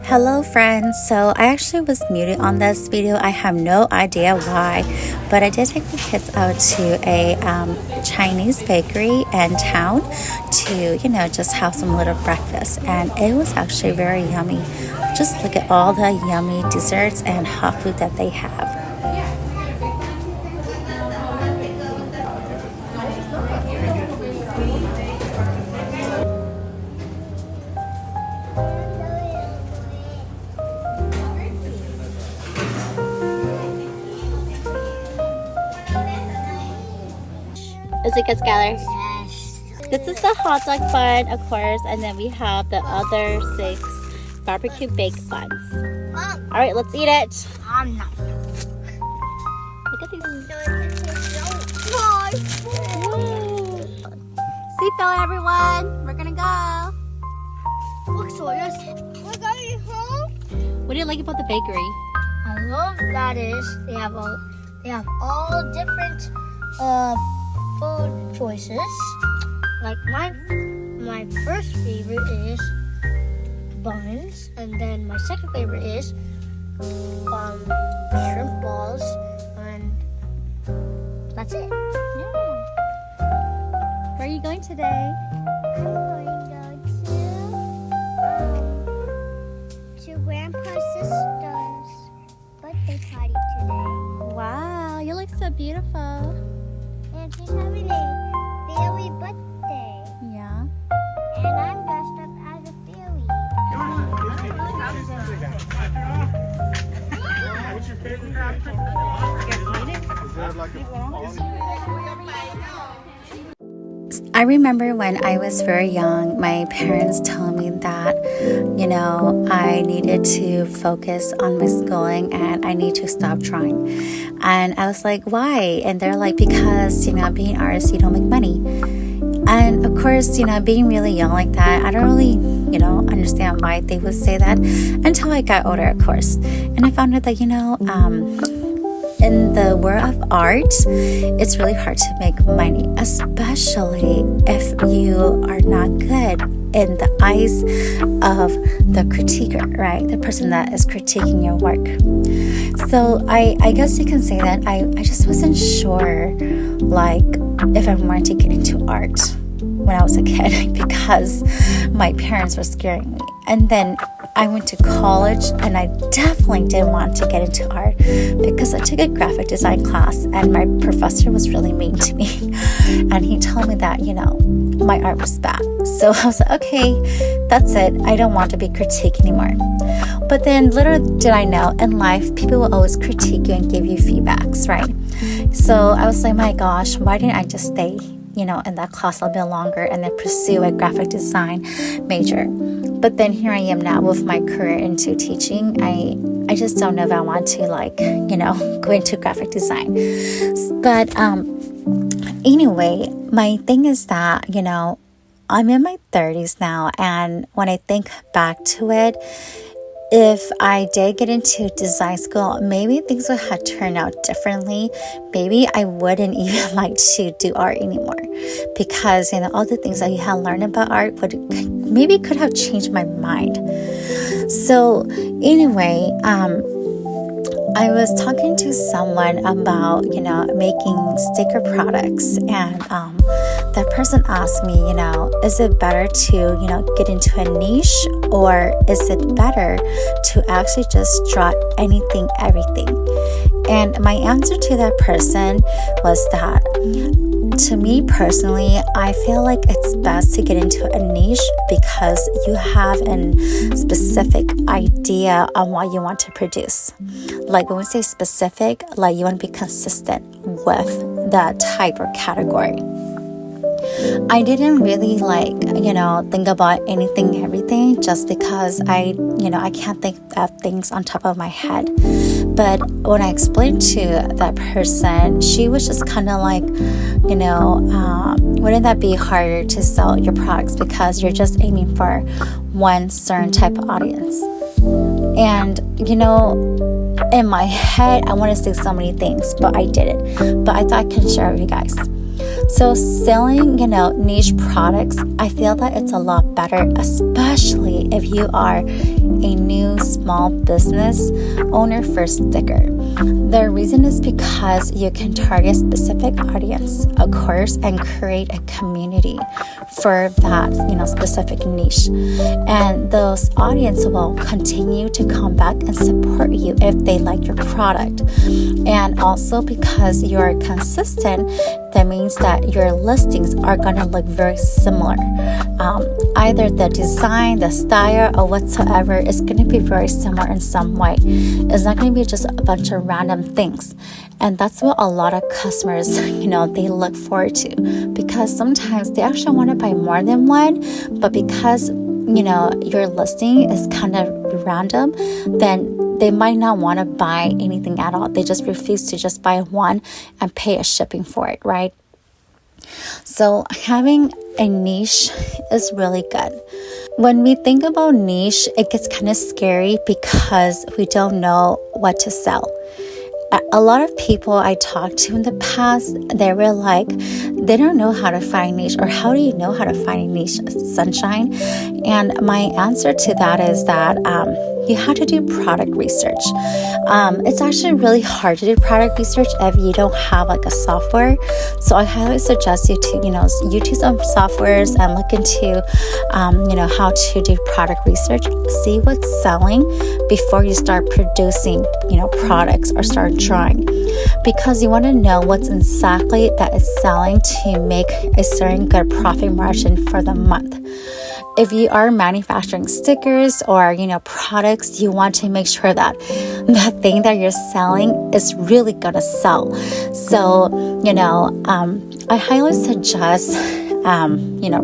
Hello friends, so I actually was muted on this video. I have no idea why, but I did take the kids out to a Chinese bakery in town to, just have some little breakfast, and it was actually very yummy. Just look at all the yummy desserts and hot food that they have. Is it good, Skylar? Yes. This is the hot dog bun, of course, and then we have the other 6 barbecue baked buns. All right, let's eat it. I'm not. Look at these. Woo. Seatbelt, everyone. We're gonna go. Look, so yes. We're going home. What do you like about the bakery? I love that they have all different food choices. Like my first favorite is buns, and then my second favorite is shrimp balls, and that's it. Yeah. Where are you going today? I'm going to Grandpa's sister's birthday party today. Wow, you look so beautiful. And she's having a fairy birthday. Yeah. And I'm dressed up as a fairy. What's your favorite character? Is that like I remember when I was very young, my parents told me that, I needed to focus on my schooling and I need to stop trying. And I was like, why? And they're like, because, being artists, you don't make money. And of course, being really young like that, I don't really, understand why they would say that until I got older, of course. And I found out that, in the world of art, it's really hard to make money, especially if you are not good in the eyes of the critiquer, right? The person that is critiquing your work. So I guess you can say that I just wasn't sure, like, if I wanted to get into art when I was a kid because my parents were scaring me. And then I went to college and I definitely didn't want to get into art because I took a graphic design class and my professor was really mean to me. And he told me that, my art was bad. So I was like, okay, that's it. I don't want to be critiqued anymore. But then little did I know, in life, people will always critique you and give you feedbacks, right? So I was like, my gosh, why didn't I just stay, in that class a bit longer and then pursue a graphic design major? But then here I am now with my career into teaching. I just don't know if I want to go into graphic design. But anyway, my thing is that, I'm in my 30s now. And when I think back to it, if I did get into design school, maybe things would have turned out differently. Maybe I wouldn't even like to do art anymore because, all the things that you have learned about art could have changed my mind. So anyway, I was talking to someone about, making sticker products, and that person asked me, is it better to, get into a niche, or is it better to actually just draw anything, everything? And my answer to that person was that, to me personally, I feel like it's best to get into a niche because you have a specific idea on what you want to produce. Like when we say specific, like you want to be consistent with that type or category. I didn't really think about anything, everything, just because I can't think of things on top of my head. But when I explained to that person, she was just kind of like, wouldn't that be harder to sell your products because you're just aiming for one certain type of audience? And, in my head, I want to say so many things, but I didn't. But I thought I can share with you guys. So selling, niche products, I feel that it's a lot better, especially if you are a new small business owner for sticker. The reason is because you can target specific audience, of course, and create a community for that, specific niche. And those audience will continue to come back and support you if they like your product. And also because you're consistent, that means that your listings are going to look very similar. Either the design, the style, or whatsoever is going to be very similar in some way. It's not going to be just a bunch of random things. And that's what a lot of customers, they look forward to, because sometimes they actually want to buy more than one, but because, your listing is kind of random, then they might not want to buy anything at all. They just refuse to just buy one and pay a shipping for it, right? So having a niche is really good. When we think about niche, it gets kind of scary because we don't know what to sell. A lot of people I talked to in the past, they were like, they don't know how to find niche, or how do you know how to find a niche, Sunshine? And my answer to that is that you have to do product research. It's actually really hard to do product research if you don't have like a software. So I highly suggest you to, use some softwares and look into, how to do product research. See what's selling before you start producing, products or start drawing, because you want to know what's exactly that is selling to make a certain good profit margin for the month. If you are manufacturing stickers or, products, you want to make sure that the thing that you're selling is really going to sell. So, I highly suggest,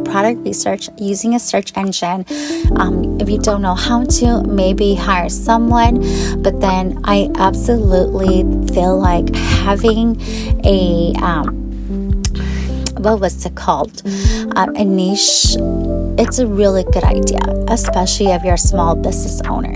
product research using a search engine. If you don't know how to, maybe hire someone. But then I absolutely feel like having a, a niche, it's a really good idea, especially if you're a small business owner.